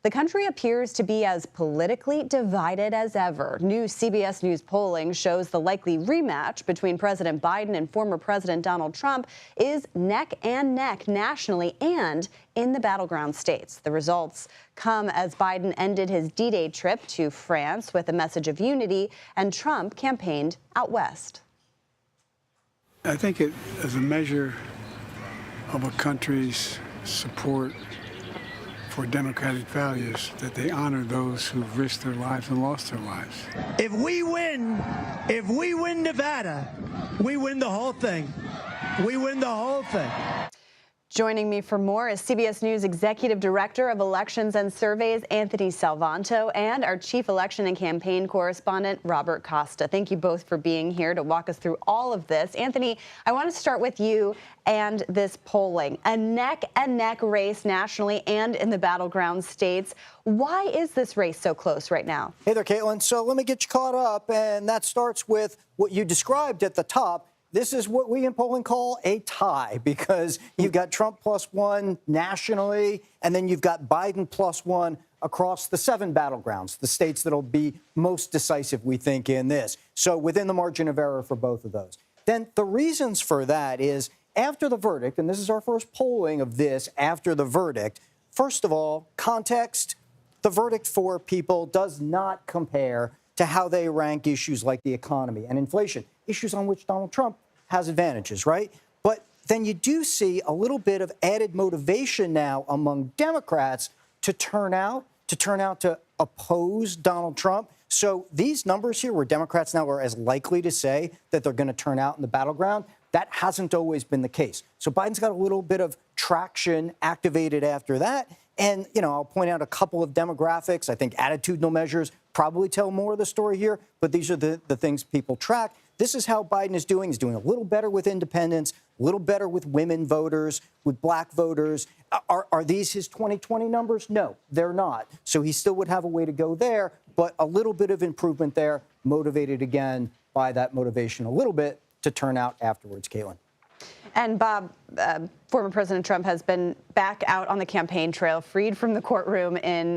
The country appears to be as politically divided as ever. New CBS News polling shows the likely rematch between President Biden and former President Donald Trump is neck and neck nationally and in the battleground states. The results come as Biden ended his D-Day trip to France with a message of unity, and Trump campaigned out west. I think it is a measure of a country's support for democratic values that they honor those who've risked their lives and lost their lives. If we win Nevada, we win the whole thing. We win the whole thing. Joining me for more is CBS News Executive Director of Elections and Surveys, Anthony Salvanto, and our Chief Election and Campaign Correspondent, Robert Costa. Thank you both for being here to walk us through all of this. Anthony, I want to start with you and this polling. A neck-and-neck race nationally and in the battleground states. Why is this race so close right now? Hey there, Caitlin. So let me get you caught up, and that starts with what you described at the top. This is what we in polling call a tie, because you've got Trump +1 nationally, and then you've got Biden +1 across the 7 battlegrounds, the states that'll be most decisive, we think, in this. So within the margin of error for both of those. Then the reasons for that is after the verdict, and this is our first polling of this after the verdict, first of all, context, the verdict for people does not compare to how they rank issues like the economy and inflation, issues on which Donald Trump has advantages, right? But then you do see a little bit of added motivation now among Democrats to turn out to oppose Donald Trump. So these numbers here, where Democrats now are as likely to say that they're going to turn out in the battleground, that hasn't always been the case. So Biden's got a little bit of traction activated after that. And, you know, I'll point out a couple of demographics. I think attitudinal measures probably tell more of the story here, but these are the things people track. This is how Biden is doing. He's doing a little better with independents, a little better with women voters, with black voters. Are these his 2020 numbers? No, they're not. So he still would have a way to go there, but a little bit of improvement there, motivated again by that motivation a little bit to turn out afterwards, Caitlin. And Bob, former President Trump has been back out on the campaign trail, freed from the courtroom in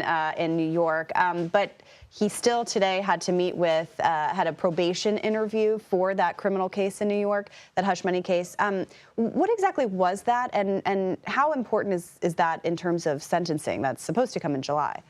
New York. But he still today had to meet with, had a probation interview for that criminal case in New York, that hush money case. What exactly was that, and how important is that in terms of sentencing that's supposed to come in July?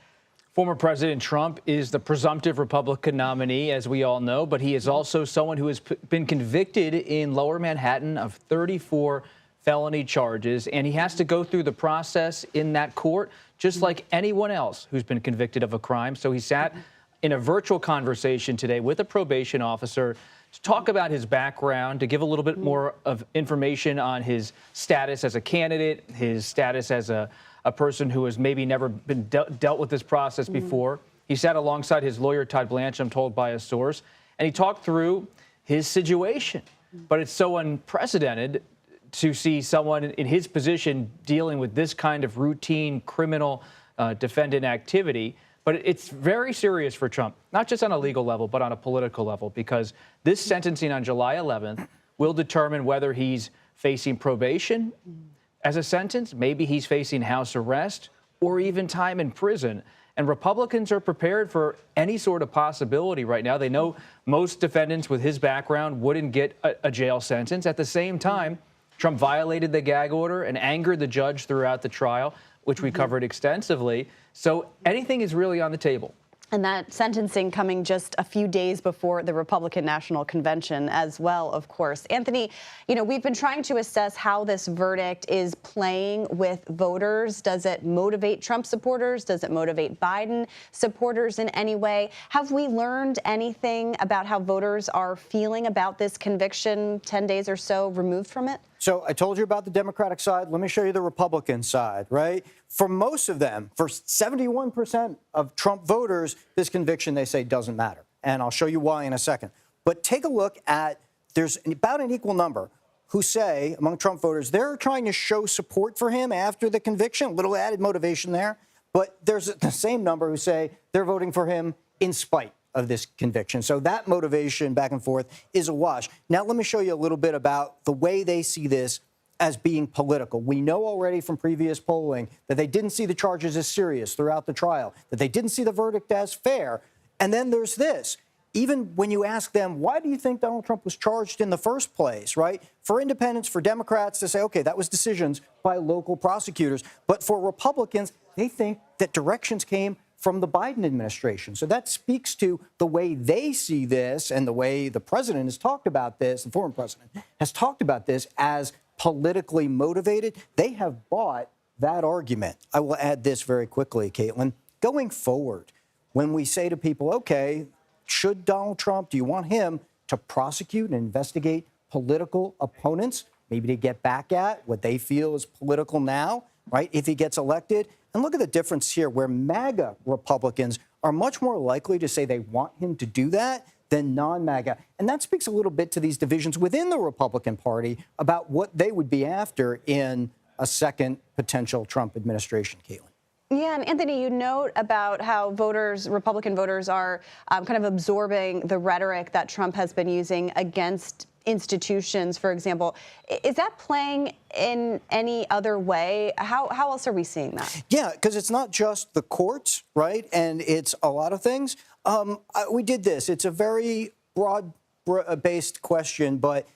Former President Trump is the presumptive Republican nominee, as we all know, but he is also someone who has been convicted in Lower Manhattan of 34 felony charges, and he has to go through the process in that court just like anyone else who's been convicted of a crime. So he sat in a virtual conversation today with a probation officer to talk about his background, to give a little bit more of information on his status as a candidate, his status as a person who has maybe never been dealt with this process before. He sat alongside his lawyer, Todd Blanche, I'm told by a source, and he talked through his situation. But it's so unprecedented to see someone in his position dealing with this kind of routine criminal defendant activity. But it's very serious for Trump, not just on a legal level, but on a political level, because this sentencing on July 11th will determine whether he's facing probation as a sentence, maybe he's facing house arrest, or even time in prison. And Republicans are prepared for any sort of possibility right now. They know most defendants with his background wouldn't get a jail sentence. At the same time, Trump violated the gag order and angered the judge throughout the trial, which we covered extensively. So anything is really on the table. And that sentencing coming just a few days before the Republican National Convention as well, of course. Anthony, you know, we've been trying to assess how this verdict is playing with voters. Does it motivate Trump supporters? Does it motivate Biden supporters in any way? Have we learned anything about how voters are feeling about this conviction 10 days or so removed from it? So I told you about the Democratic side. Let me show you the Republican side, right? For most of them, for 71% of Trump voters, this conviction, they say, doesn't matter. And I'll show you why in a second. But take a look at, there's about an equal number who say, among Trump voters, they're trying to show support for him after the conviction, a little added motivation there. But there's the same number who say they're voting for him in spite of this conviction. So that motivation back and forth is a wash. Now, let me show you a little bit about the way they see this as being political. We know already from previous polling that they didn't see the charges as serious throughout the trial, that they didn't see the verdict as fair. And then there's this. Even when you ask them, why do you think Donald Trump was charged in the first place, right? For independents, for Democrats to say, okay, that was decisions by local prosecutors. But for Republicans, they think that directions came from the Biden administration. So that speaks to the way they see this and the way the president has talked about this, the former president has talked about this as politically motivated. They have bought that argument. I will add this very quickly, Caitlin. Going forward, when we say to people, okay, should Donald Trump, do you want him to prosecute and investigate political opponents, maybe to get back at what they feel is political now, right, if he gets elected? And look at the difference here, where MAGA Republicans are much more likely to say they want him to do that than non-MAGA. And that speaks a little bit to these divisions within the Republican Party about what they would be after in a second potential Trump administration, Caitlin. Yeah, and Anthony, you note about how voters, Republican voters, are kind of absorbing the rhetoric that Trump has been using against institutions, for example. Is that playing in any other way? How else are we seeing that? Yeah, because it's not just the courts, right? And it's a lot of things. We did this. It's a very broad-based question, but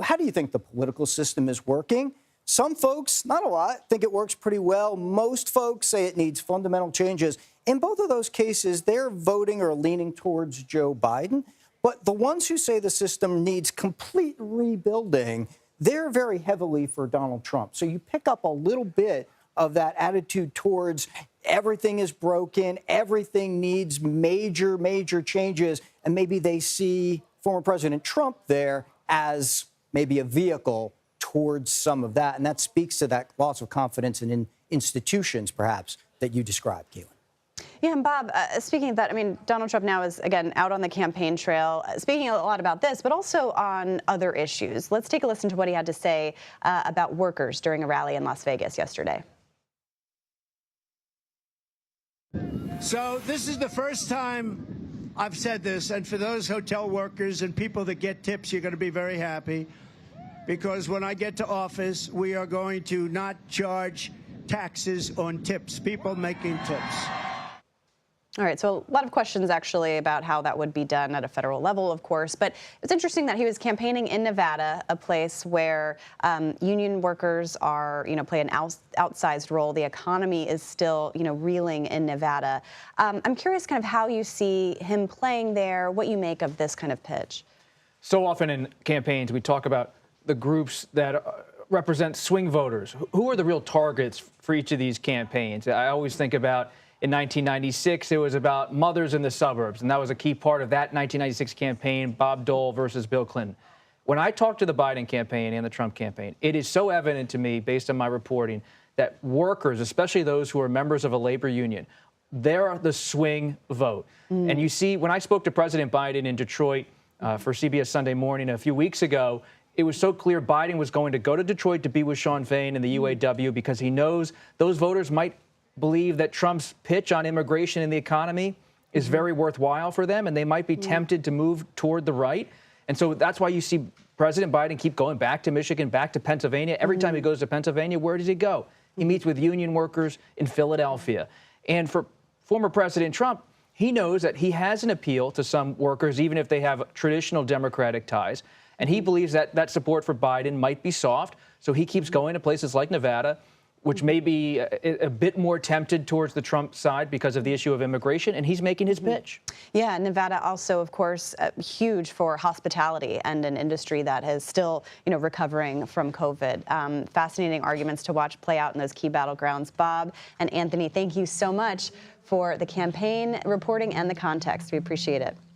how do you think the political system is working? Some folks, not a lot, think it works pretty well. Most folks say it needs fundamental changes. In both of those cases, they're voting or leaning towards Joe Biden. But the ones who say the system needs complete rebuilding, they're very heavily for Donald Trump. So you pick up a little bit of that attitude towards everything is broken, everything needs major, major changes, and maybe they see former President Trump there as maybe a vehicle towards some of that. And that speaks to that loss of confidence in institutions, perhaps, that you described, Caitlin. Yeah, and Bob, speaking of that, I mean, Donald Trump now is, again, out on the campaign trail, speaking a lot about this, but also on other issues. Let's take a listen to what he had to say about workers during a rally in Las Vegas yesterday. So this is the first time I've said this, and for those hotel workers and people that get tips, you're going to be very happy, because when I get to office, we are going to not charge taxes on tips, people making tips. All right, so a lot of questions actually about how that would be done at a federal level, of course. But it's interesting that he was campaigning in Nevada, a place where union workers are, play an outsized role. The economy is still, reeling in Nevada. I'm curious kind of how you see him playing there, what you make of this kind of pitch. So often in campaigns, we talk about the groups that represent swing voters. Who are the real targets for each of these campaigns? I always think about in 1996, it was about mothers in the suburbs, and that was a key part of that 1996 campaign, Bob Dole versus Bill Clinton. When I talk to the Biden campaign and the Trump campaign, it is so evident to me, based on my reporting, that workers, especially those who are members of a labor union, they're the swing vote. And you see, when I spoke to President Biden in Detroit for CBS Sunday Morning a few weeks ago, it was so clear Biden was going to go to Detroit to be with Sean Fain and the UAW because he knows those voters might believe that Trump's pitch on immigration and the economy is very worthwhile for them, and they might be tempted to move toward the right. And so that's why you see President Biden keep going back to Michigan, back to Pennsylvania. Every time he goes to Pennsylvania, where does he go? He meets with union workers in Philadelphia. And for former President Trump, he knows that he has an appeal to some workers, even if they have traditional Democratic ties. And he believes that that support for Biden might be soft. So he keeps going to places like Nevada, which may be a bit more tempted towards the Trump side because of the issue of immigration, and he's making his pitch. Yeah, Nevada also, of course, huge for hospitality and an industry that is still, recovering from COVID. Fascinating arguments to watch play out in those key battlegrounds. Bob and Anthony, thank you so much for the campaign reporting and the context. We appreciate it.